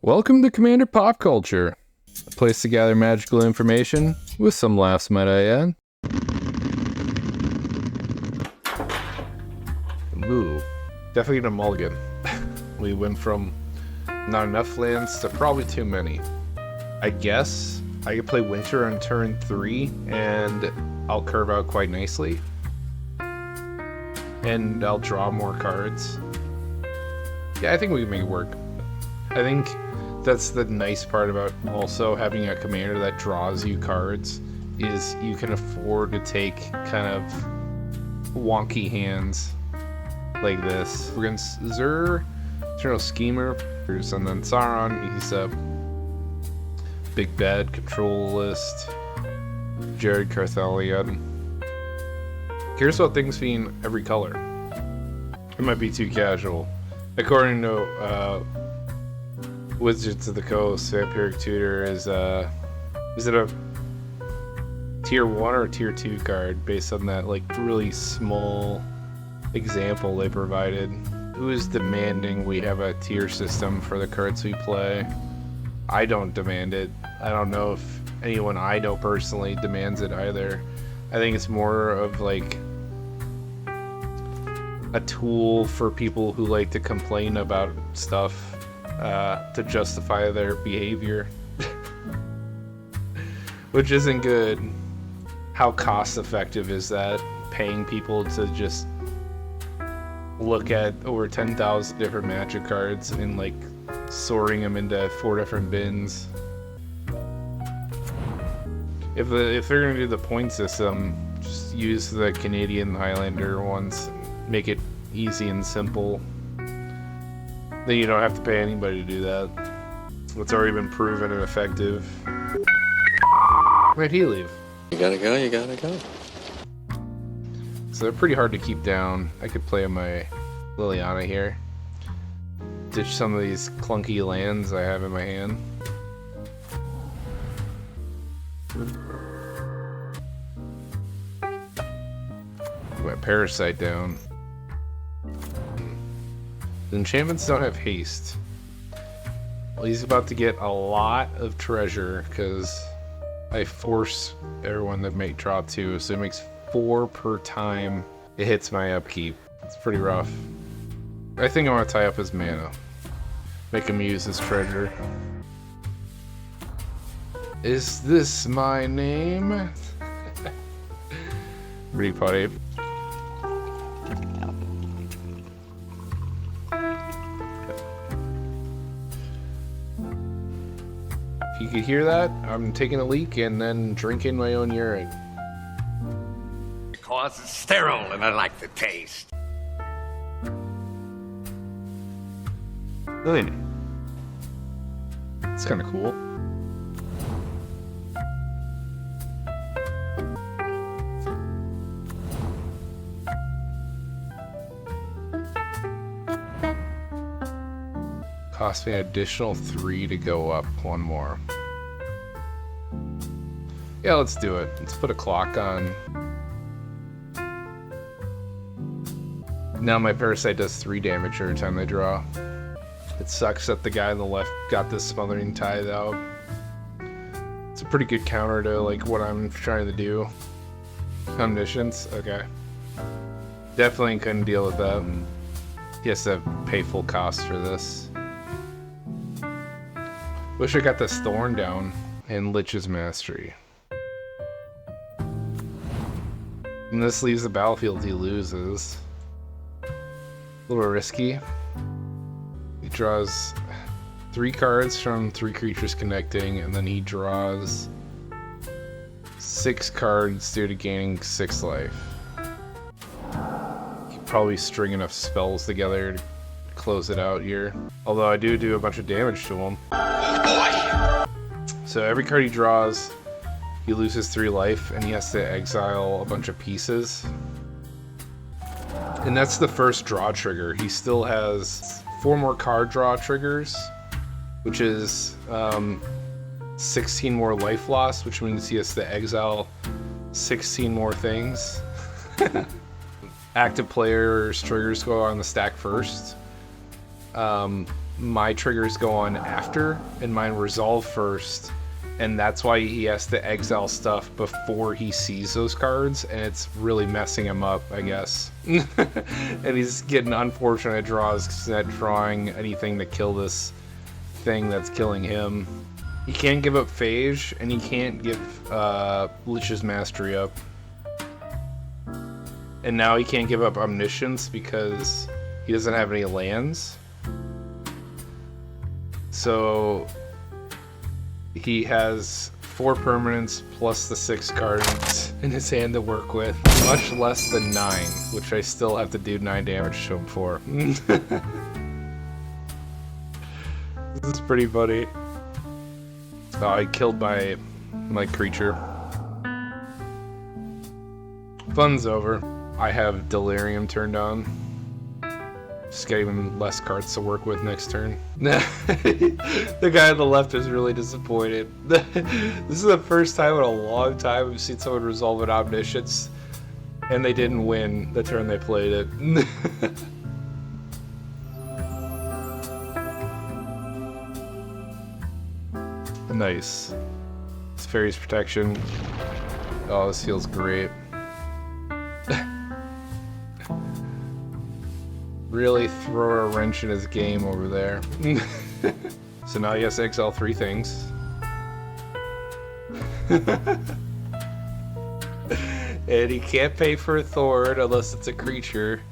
Welcome to Commander Pop Culture, a place to gather magical information with some laughs, might I add. Ooh, definitely a mulligan. We went from not enough lands to probably too many. I guess I could play Winter on turn 3 and I'll curve out quite nicely. And I'll draw more cards. Yeah, I think we can make it work. I think that's the nice part about also having a commander that draws you cards, is you can afford to take kind of wonky hands like this. We're against Zur, Eternal Schemer, and then Sauron, he's a big bad control list. Jared Carthalion. Here's about things being every color. It might be too casual. According to Wizards of the Coast, Vampiric Tutor is it a tier 1 or tier 2 card based on that like really small example they provided? Who is demanding we have a tier system for the cards we play? I don't demand it. I don't know if anyone I know personally demands it either. I think it's more of like a tool for people who like to complain about stuff to justify their behavior. Which isn't good. How cost effective is that? Paying people to just look at over 10,000 different Magic cards and like sorting them into 4 different bins. If they're gonna do the point system, just use the Canadian Highlander ones. Make it easy and simple. Then you don't have to pay anybody to do that. It's already been proven and effective. Where'd he leave? You gotta go. So they're pretty hard to keep down. I could play my Liliana here. Ditch some of these clunky lands I have in my hand. Put my Parasite down. The enchantments don't have haste. Well, he's about to get a lot of treasure because I force everyone to make draw 2, so it makes 4 per time it hits my upkeep. It's pretty rough. I think I want to tie up his mana. Make him use his treasure. Is this my name? Pretty funny. If you could hear that, I'm taking a leak and then drinking my own urine. Because it's sterile and I like the taste. Really? It's kind of cool. Cost me an additional 3 to go up 1 more. Yeah, let's do it. Let's put a clock on. Now my Parasite does 3 damage every time they draw. It sucks that the guy on the left got this Smothering Tithe out. It's a pretty good counter to like what I'm trying to do. Conditions? Okay. Definitely couldn't deal with that. He has to pay full cost for this. Wish I got this Thorn down and Lich's Mastery. And this leaves the battlefield he loses. A little risky. He draws 3 cards from 3 creatures connecting, and then he draws 6 cards due to gaining 6 life. He could probably string enough spells together to close it out here. Although I do a bunch of damage to him. So every card he draws, he loses 3 life, and he has to exile a bunch of pieces. And that's the first draw trigger. He still has 4 more card draw triggers, which is 16 more life loss, which means he has to exile 16 more things. Active players' triggers go on the stack first. my triggers go on after and mine resolve first, and that's why he has to exile stuff before he sees those cards, and it's really messing him up, I guess. And he's getting unfortunate draws because he's not drawing anything to kill this thing that's killing him. He can't give up Phage, and he can't give Lich's Mastery up. And now he can't give up Omniscience because he doesn't have any lands. So he has 4 permanents plus the 6 cards in his hand to work with, much less than 9, which I still have to do 9 damage to him for. This is pretty funny. Oh, I killed my creature. Fun's over. I have Delirium turned on. Just get even less cards to work with next turn. The guy on the left is really disappointed. This is the first time in a long time we've seen someone resolve an Omniscience, and they didn't win the turn they played it. Nice. It's Fairy's Protection. Oh, this feels great. Really throw a wrench in his game over there. So now he has to exile 3 things. And he can't pay for a Thorn unless it's a creature.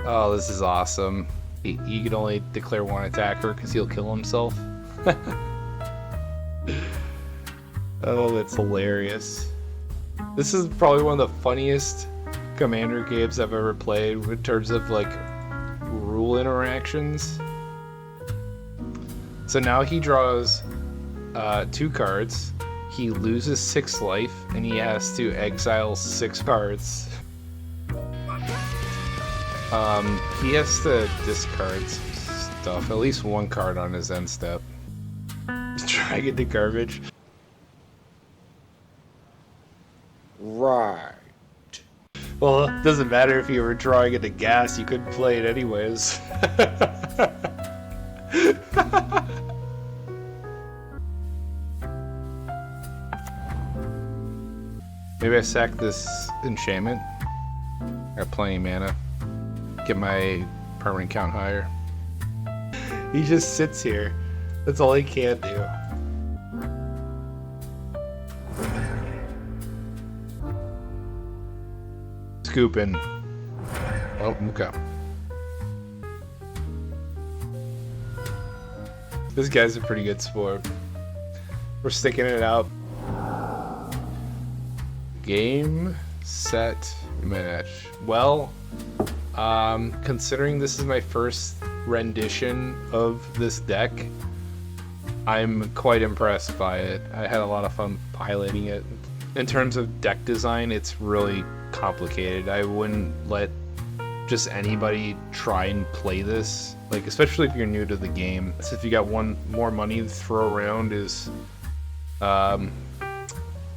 Oh, this is awesome. He can only declare 1 attacker because he'll kill himself. Oh, that's hilarious. This is probably one of the funniest Commander games I've ever played in terms of like rule interactions. So now he draws 2 cards. He loses 6 life and he has to exile 6 cards. He has to discard some stuff, at least 1 card on his end step. Drag it to garbage. Right. Well, it doesn't matter if you were drawing it to gas, you couldn't play it anyways. Maybe I sack this enchantment. Got plenty of mana. Get my permanent count higher. He just sits here. That's all he can do. Scooping. Oh, okay. This guy's a pretty good sport. We're sticking it out. Game, set, match. Well, considering this is my first rendition of this deck, I'm quite impressed by it. I had a lot of fun piloting it. In terms of deck design, it's really complicated. I wouldn't let just anybody try and play this, like especially if you're new to the game. So if you got one more money to throw around, is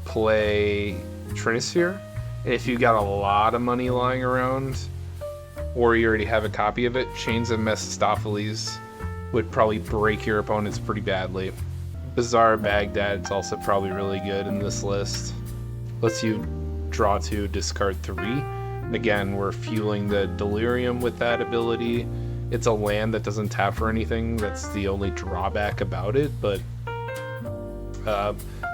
play Trinisphere. And if you got a lot of money lying around, or you already have a copy of it, Chains of Mephistopheles would probably break your opponents pretty badly. Bazaar Baghdad's also probably really good in this list. Lets you draw 2, discard 3. Again, we're fueling the Delirium with that ability. It's a land that doesn't tap for anything. That's the only drawback about it, but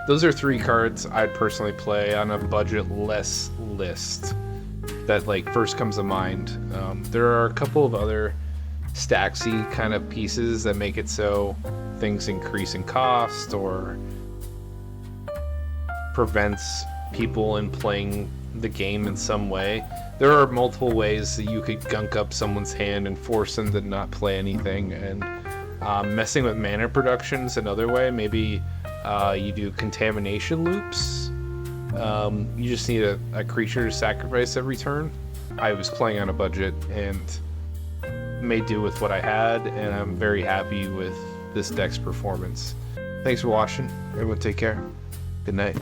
those are 3 cards I'd personally play on a budget-less list that like first comes to mind. There are a couple of other stacksy kind of pieces that make it so things increase in cost or prevents people in playing the game in some way. There are multiple ways that you could gunk up someone's hand and force them to not play anything, and messing with mana production is another way. Maybe you do contamination loops. You just need a creature to sacrifice every turn. I was playing on a budget and made do with what I had, and I'm very happy with this deck's performance. Thanks for watching. Everyone take care. Good night.